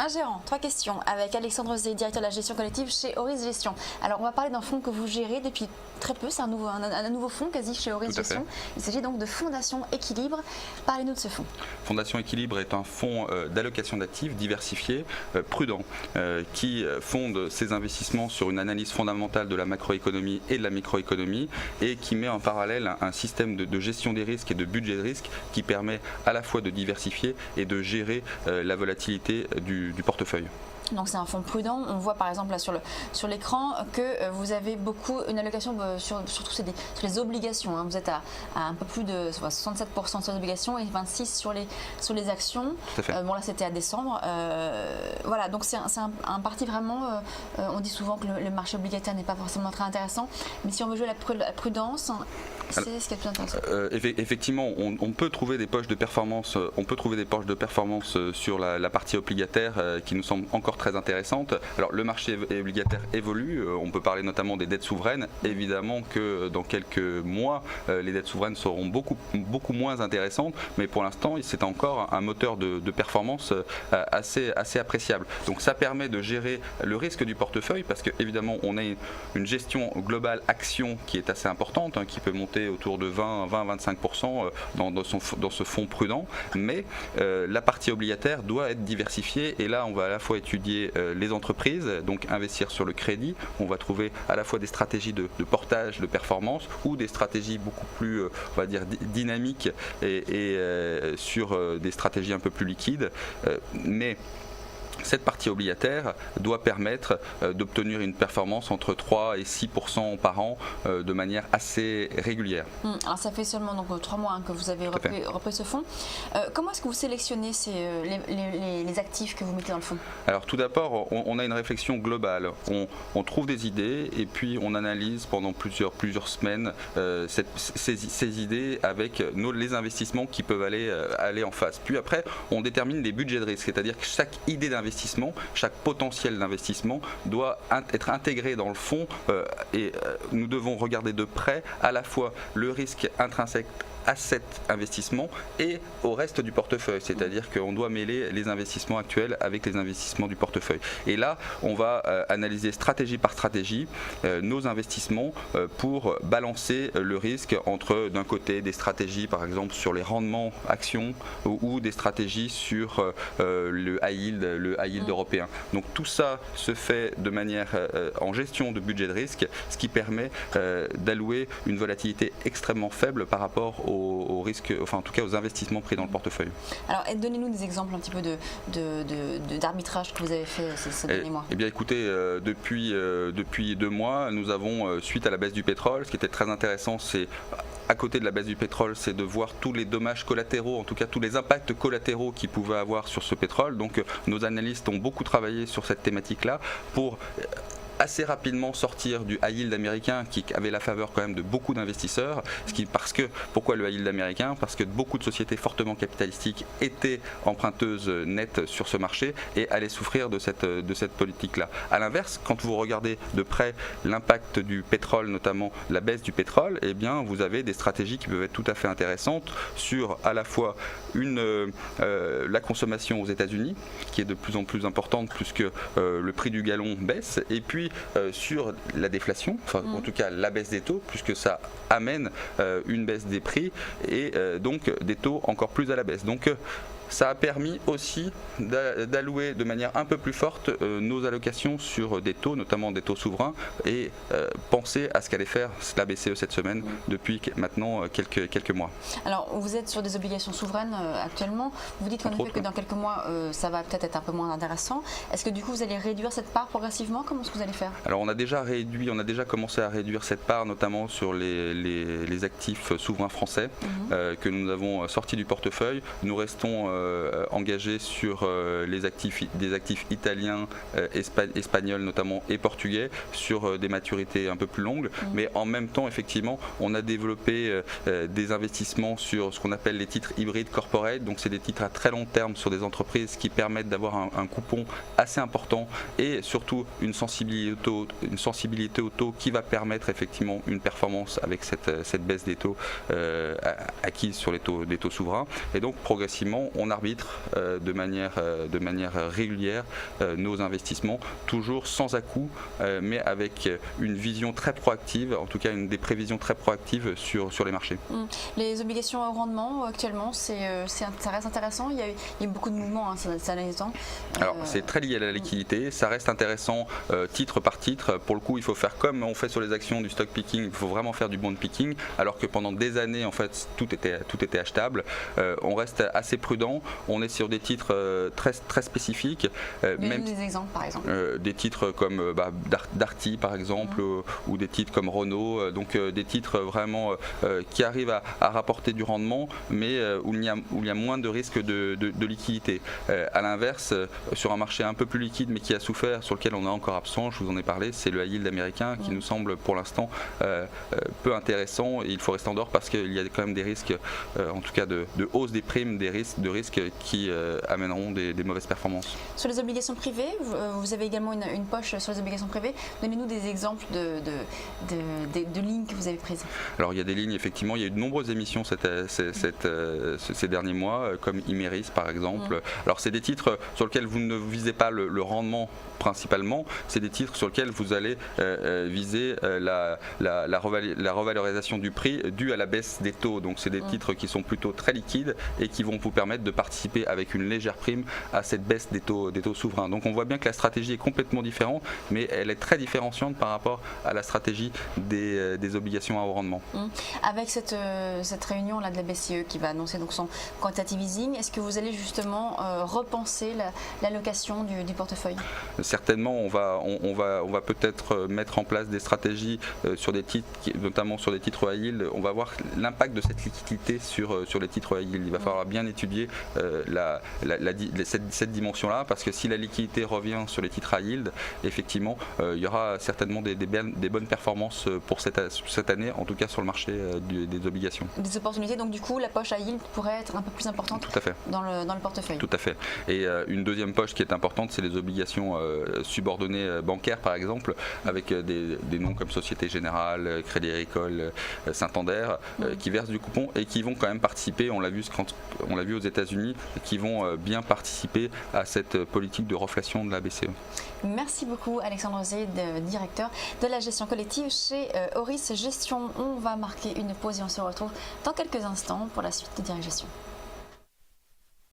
Un gérant, 3 questions avec Alexandre Zé, directeur de la gestion collective chez Horis Gestion. Alors on va parler d'un fonds que vous gérez depuis très peu, c'est un nouveau fonds quasi chez Horis Gestion. Il s'agit donc de Fondation Équilibre. Parlez-nous de ce fonds. Fondation Équilibre est un fonds d'allocation d'actifs diversifié, prudent, qui fonde ses investissements sur une analyse fondamentale de la macroéconomie et de la microéconomie et qui met en parallèle un système de gestion des risques et de budget de risque qui permet à la fois de diversifier et de gérer la volatilité du portefeuille. Donc c'est un fonds prudent. On voit par exemple là sur l'écran que vous avez une allocation surtout sur les obligations. Hein. Vous êtes à un peu plus de 67% sur les obligations et 26% sur les actions. Bon là c'était à décembre. Voilà, donc c'est un parti vraiment. On dit souvent que le marché obligataire n'est pas forcément très intéressant, mais si on veut jouer la prudence, c'est ce qui est plus intéressant. Effectivement, on peut trouver des poches de performance. Sur la partie obligataire qui nous semble encore très intéressante. Alors le marché obligataire évolue, on peut parler notamment des dettes souveraines. Évidemment que dans quelques mois, les dettes souveraines seront beaucoup moins intéressantes, mais pour l'instant, c'est encore un moteur de performance assez appréciable. Donc ça permet de gérer le risque du portefeuille parce qu'évidemment, on a une gestion globale action qui est assez importante, hein, qui peut monter autour de 20-25% dans ce fonds prudent, mais la partie obligataire doit être diversifiée et là, on va à la fois étudier les entreprises, donc investir sur le crédit. On va trouver à la fois des stratégies de portage de performance ou des stratégies beaucoup plus, on va dire, dynamiques et sur des stratégies un peu plus liquides. Mais cette partie obligataire doit permettre d'obtenir une performance entre 3 et 6% par an de manière assez régulière. Alors ça fait seulement donc 3 mois que vous avez repris ce fonds. Comment est-ce que vous sélectionnez les actifs que vous mettez dans le fonds? Alors tout d'abord, on a une réflexion globale. On trouve des idées et puis on analyse pendant plusieurs semaines ces idées avec les investissements qui peuvent aller en face. Puis après, on détermine les budgets de risque, c'est-à-dire que chaque idée d'investissement, chaque potentiel d'investissement doit être intégré dans le fonds et nous devons regarder de près à la fois le risque intrinsèque à cet investissement et au reste du portefeuille, c'est-à-dire qu'on doit mêler les investissements actuels avec les investissements du portefeuille. Et là, on va analyser stratégie par stratégie nos investissements pour balancer le risque entre d'un côté des stratégies par exemple sur les rendements actions ou des stratégies sur le high yield européen. Donc tout ça se fait de manière en gestion de budget de risque, ce qui permet d'allouer une volatilité extrêmement faible par rapport aux risques, enfin en tout cas aux investissements pris dans le portefeuille. Alors donnez-nous des exemples un petit peu d'arbitrage que vous avez fait ces derniers mois. Eh bien écoutez, depuis 2 mois, nous avons, suite à la baisse du pétrole, ce qui était très intéressant, c'est à côté de la baisse du pétrole, c'est de voir tous les dommages collatéraux, en tout cas tous les impacts collatéraux qu'ils pouvaient avoir sur ce pétrole. Donc nos analystes ont beaucoup travaillé sur cette thématique-là pour assez rapidement sortir du high yield américain qui avait la faveur quand même de beaucoup d'investisseurs. Pourquoi le high yield américain? Parce que beaucoup de sociétés fortement capitalistiques étaient emprunteuses nettes sur ce marché et allaient souffrir de cette politique-là. A l'inverse, quand vous regardez de près l'impact du pétrole, notamment la baisse du pétrole, eh bien vous avez des stratégies qui peuvent être tout à fait intéressantes sur à la fois la consommation aux États-Unis qui est de plus en plus importante puisque le prix du gallon baisse, et puis sur la déflation, enfin en tout cas la baisse des taux, puisque ça amène une baisse des prix et donc des taux encore plus à la baisse. Donc ça a permis aussi d'allouer de manière un peu plus forte nos allocations sur des taux, notamment des taux souverains, et penser à ce qu'allait faire la BCE cette semaine depuis maintenant quelques mois. Alors vous êtes sur des obligations souveraines actuellement, vous dites qu'en effet que dans quelques mois ça va peut-être être un peu moins intéressant. Est-ce que du coup vous allez réduire cette part progressivement? Comment est-ce que vous allez faire? Alors on a déjà commencé à réduire cette part, notamment sur les actifs souverains français que nous avons sortis du portefeuille. Nous restons engagés sur des actifs italiens, espagnols notamment et portugais sur des maturités un peu plus longues, mais en même temps effectivement on a développé des investissements sur ce qu'on appelle les titres hybrides corporate, donc c'est des titres à très long terme sur des entreprises qui permettent d'avoir un coupon assez important et surtout une sensibilité au taux qui va permettre effectivement une performance avec cette baisse des taux acquise sur des taux souverains. Et donc progressivement on on arbitre de manière régulière nos investissements, toujours sans à-coup, mais avec une vision très proactive, en tout cas des prévisions très proactives sur les marchés. Les obligations à haut rendement actuellement, ça reste intéressant. Il y a eu beaucoup de mouvements ces derniers temps. Alors c'est très lié à la liquidité, ça reste intéressant titre par titre. Pour le coup, il faut faire comme on fait sur les actions du stock picking, il faut vraiment faire du bond picking, alors que pendant des années en fait tout était achetable. On reste assez prudent, on est sur des titres très spécifiques. Même des exemples par exemple. Des titres comme Darty par exemple, ou des titres comme Renault, donc des titres vraiment qui arrivent à rapporter du rendement, mais où il y a moins de risque de liquidité. À l'inverse, sur un marché un peu plus liquide mais qui a souffert, sur lequel on est encore absent, je vous en ai parlé, c'est le high yield américain qui nous semble pour l'instant peu intéressant, et il faut rester en dehors parce qu'il y a quand même des risques, en tout cas de hausse des primes, des risques qui amèneront des mauvaises performances. Sur les obligations privées, vous avez également une poche sur les obligations privées. Donnez-nous des exemples de lignes que vous avez prises. Alors il y a des lignes, effectivement, il y a eu de nombreuses émissions ces derniers mois, comme Imerys par exemple. Alors c'est des titres sur lesquels vous ne visez pas le rendement principalement, c'est des titres sur lesquels vous allez viser la revalorisation du prix due à la baisse des taux. Donc c'est des titres qui sont plutôt très liquides et qui vont vous permettre de participer avec une légère prime à cette baisse des taux souverains. Donc on voit bien que la stratégie est complètement différente, mais elle est très différenciante par rapport à la stratégie des obligations à haut rendement. Avec cette réunion là de la BCE qui va annoncer donc son quantitative easing, est-ce que vous allez justement repenser l'allocation du portefeuille? Certainement, on va peut-être mettre en place des stratégies sur des titres, notamment sur des titres high yield. On va voir l'impact de cette liquidité sur les titres high yield. Il va falloir bien étudier cette dimension-là, parce que si la liquidité revient sur les titres high yield, effectivement, il y aura certainement des bonnes performances pour cette année, en tout cas sur le marché des obligations. Des opportunités, donc du coup, la poche high yield pourrait être un peu plus importante. Tout à fait. Dans le portefeuille. Tout à fait. Et une deuxième poche qui est importante, c'est les obligations subordonnées bancaires par exemple, avec des noms comme Société Générale, Crédit Agricole, Santander, qui versent du coupon et qui vont quand même participer, on l'a vu aux États-Unis, qui vont bien participer à cette politique de reflation de la BCE. Merci beaucoup Alexandre Rosier, directeur de la gestion collective chez Auris Gestion. On va marquer une pause et on se retrouve dans quelques instants pour la suite de Direct Gestion.